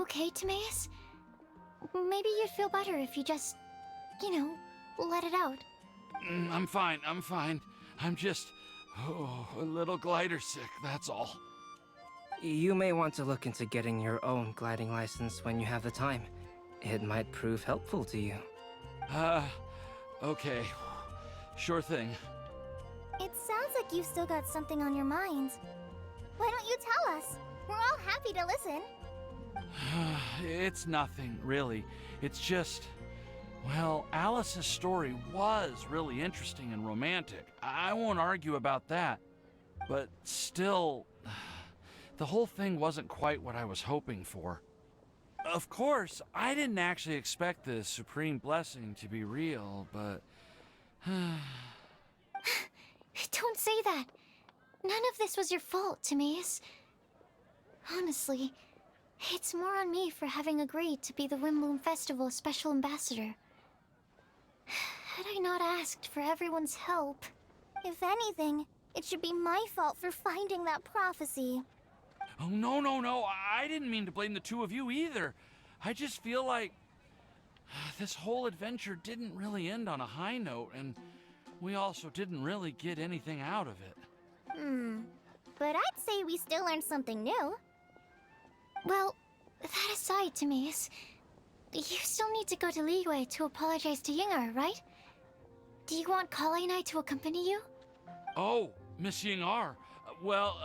okay, Timaeus? Maybe you'd feel better if you just, let it out. I'm fine, I'm fine. I'm just, a little glider sick, that's all. You may want to look into getting your own gliding license when you have the time. It might prove helpful to you. Okay. Sure thing. It sounds like you've still got something on your mind. Why don't you tell us? We're all happy to listen. It's nothing, really. It's just... Well, Alice's story was really interesting and romantic. I won't argue about that. But still, the whole thing wasn't quite what I was hoping for. Of course, I didn't actually expect the supreme blessing to be real, but... Don't say that. None of this was your fault, Timaeus. Honestly, it's more on me for having agreed to be the Windblume Festival special ambassador. Had I not asked for everyone's help... If anything, it should be my fault for finding that prophecy. Oh, no. I didn't mean to blame the two of you either. I just feel like this whole adventure didn't really end on a high note, and we also didn't really get anything out of it. But I'd say we still learned something new. Well, that aside, Timaeus, you still need to go to Liyue to apologize to Yingar, right? Do you want Collei and I to accompany you? Oh, Miss Yingar. Well,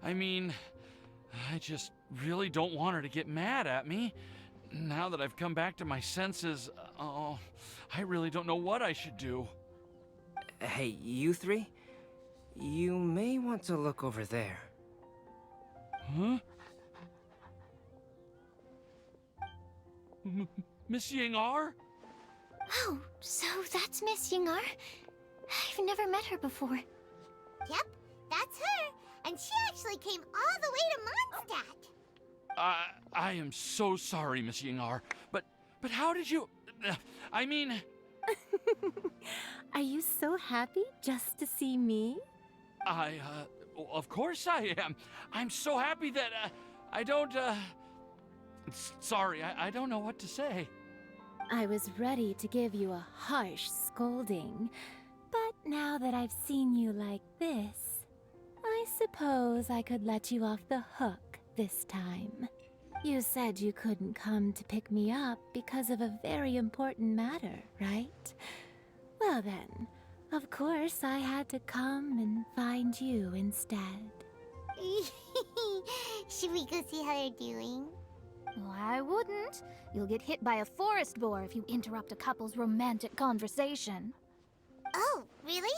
I mean, I just really don't want her to get mad at me. Now that I've come back to my senses, I really don't know what I should do. Hey, you three? You may want to look over there. Huh? Miss Yingar? Oh, so that's Miss Yingar? I've never met her before. Yep, that's her. And she actually came all the way to Mondstat. I am so sorry, Miss Yingar, but how did you... I mean... Are you so happy just to see me? Of course I am. I'm so happy that, I don't, Sorry, I don't know what to say. I was ready to give you a harsh scolding, but now that I've seen you like this, I suppose I could let you off the hook this time. You said you couldn't come to pick me up because of a very important matter, right? Well then, of course I had to come and find you instead. Should we go see how they're doing? Well, I wouldn't. You'll get hit by a forest boar if you interrupt a couple's romantic conversation. Oh, really?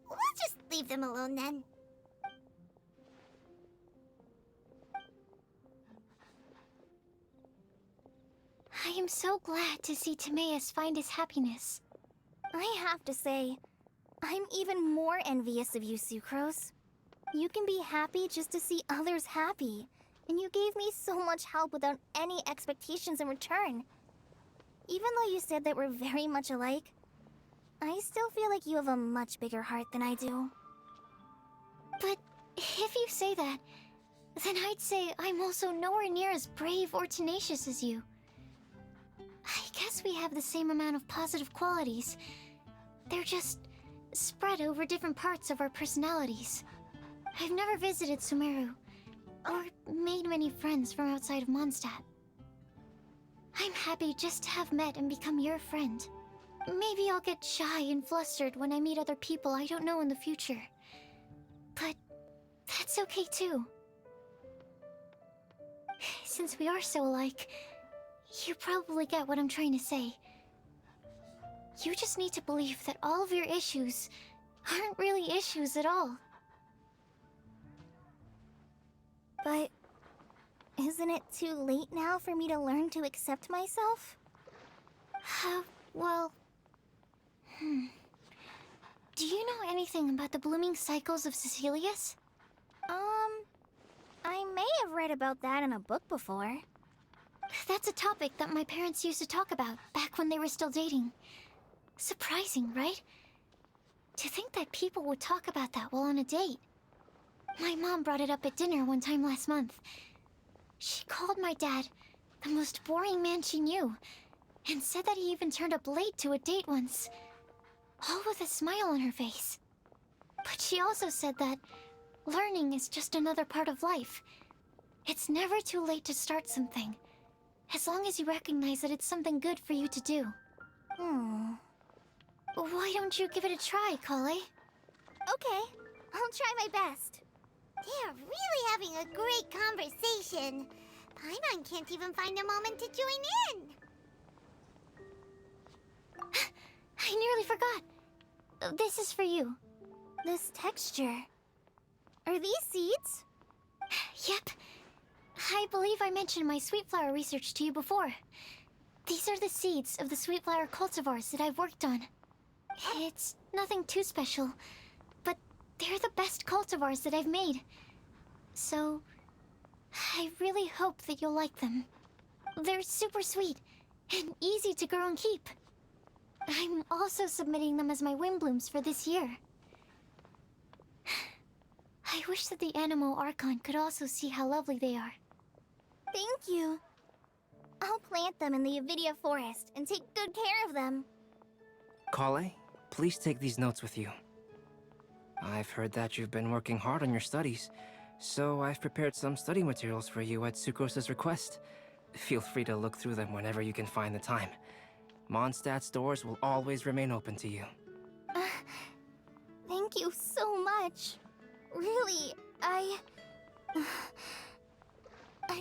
We'll just leave them alone then. I am so glad to see Timaeus find his happiness. I have to say, I'm even more envious of you, Sucrose. You can be happy just to see others happy, and you gave me so much help without any expectations in return. Even though you said that we're very much alike, I still feel like you have a much bigger heart than I do. But if you say that, then I'd say I'm also nowhere near as brave or tenacious as you. I guess we have the same amount of positive qualities. They're just spread over different parts of our personalities. I've never visited Sumeru, or made many friends from outside of Mondstat. I'm happy just to have met and become your friend. Maybe I'll get shy and flustered when I meet other people I don't know in the future. But that's okay too. Since we are so alike, you probably get what I'm trying to say. You just need to believe that all of your issues aren't really issues at all. But isn't it too late now for me to learn to accept myself? Well... Do you know anything about the blooming cycles of Cecilius? I may have read about that in a book before. That's a topic that my parents used to talk about back when they were still dating. Surprising, right? To think that people would talk about that while on a date. My mom brought it up at dinner one time last month. She called my dad the most boring man she knew, and said that he even turned up late to a date once, all with a smile on her face. But she also said that learning is just another part of life. It's never too late to start something, as long as you recognize that it's something good for you to do. Why don't you give it a try, Collei? Okay, I'll try my best. They're really having a great conversation. Paimon can't even find a moment to join in. I nearly forgot. This is for you. This texture. Are these seeds? Yep. I believe I mentioned my sweet flower research to you before. These are the seeds of the sweet flower cultivars that I've worked on. It's nothing too special, but they're the best cultivars that I've made. So, I really hope that you'll like them. They're super sweet and easy to grow and keep. I'm also submitting them as my Windblooms for this year. I wish that the Animo Archon could also see how lovely they are. Thank you. I'll plant them in the Avidia forest and take good care of them. Collei, please take these notes with you. I've heard that you've been working hard on your studies, so I've prepared some study materials for you at Sucrose's request. Feel free to look through them whenever you can find the time. Mondstat's doors will always remain open to you. Thank you so much. Really, I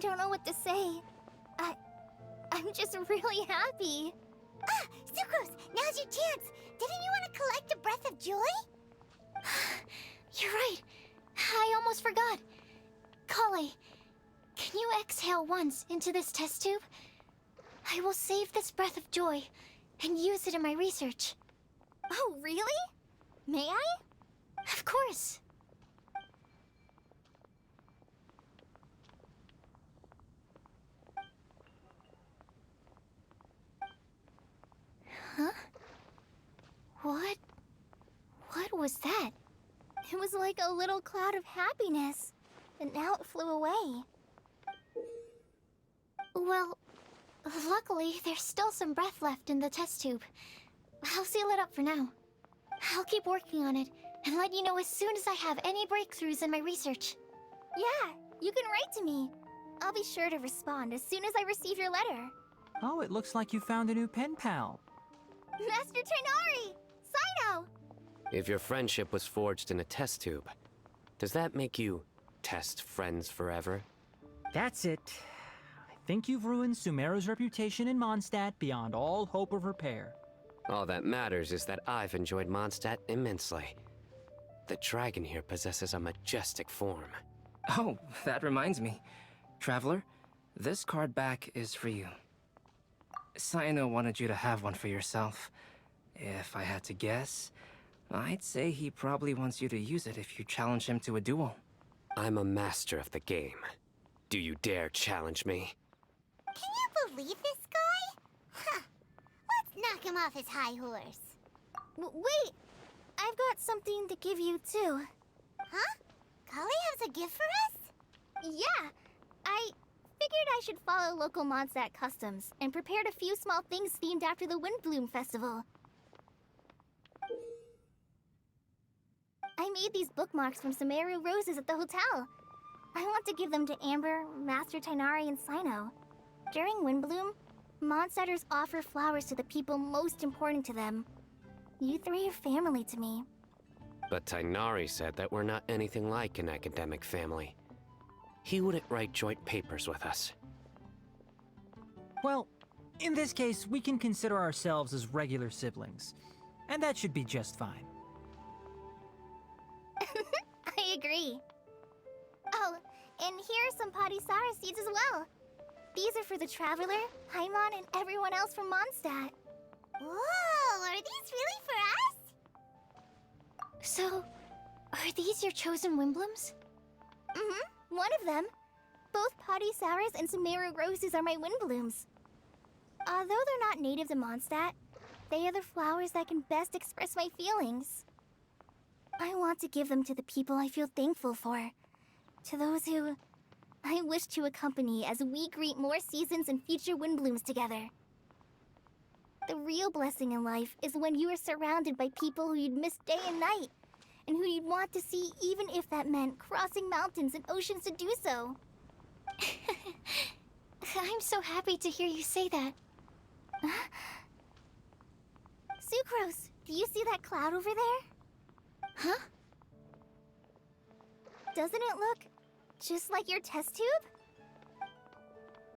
don't know what to say. I'm just really happy. Ah, Sucrose, now's your chance. Didn't you want to collect a breath of joy? You're right. I almost forgot. Collei, can you exhale once into this test tube? I will save this breath of joy and use it in my research. Oh, really? May I? Of course. Huh? What was that? It was like a little cloud of happiness, and now it flew away. Well, luckily, there's still some breath left in the test tube. I'll seal it up for now. I'll keep working on it and let you know as soon as I have any breakthroughs in my research. Yeah, you can write to me. I'll be sure to respond as soon as I receive your letter. Oh, it looks like you found a new pen pal. Master Tignari! Cyno! If your friendship was forged in a test tube, does that make you test friends forever? That's it. I think you've ruined Sumeru's reputation in Mondstat beyond all hope of repair. All that matters is that I've enjoyed Mondstat immensely. The dragon here possesses a majestic form. Oh, that reminds me. Traveler, this card back is for you. Cyno wanted you to have one for yourself. If I had to guess, I'd say he probably wants you to use it if you challenge him to a duel. I'm a master of the game. Do you dare challenge me? Can you believe this guy? Huh. Let's knock him off his high horse. Wait! I've got something to give you, too. Huh? Collei has a gift for us? Yeah! I figured I should follow local Mondstat customs and prepared a few small things themed after the Windblume Festival. I made these bookmarks from Sumeru roses at the hotel. I want to give them to Amber, Master Tignari, and Cyno. During Windblume, Mondstatters offer flowers to the people most important to them. You three are family to me. But Tignari said that we're not anything like an academic family. He wouldn't write joint papers with us. Well, in this case, we can consider ourselves as regular siblings. And that should be just fine. I agree. Oh, and here are some Padisara seeds as well. These are for the Traveler, Paimon, and everyone else from Mondstat. Whoa, are these really for us? So, are these your chosen Windblooms? Mm-hmm, one of them. Both Padisauras and Sumeru roses are my Windblooms. Although they're not native to Mondstadt, they are the flowers that can best express my feelings. I want to give them to the people I feel thankful for. To those who I wish to accompany as we greet more seasons and future Windblooms together. The real blessing in life is when you are surrounded by people who you'd miss day and night, and who you'd want to see even if that meant crossing mountains and oceans to do so. I'm so happy to hear you say that. Sucrose, do you see that cloud over there? Huh? Doesn't it look just like your test tube?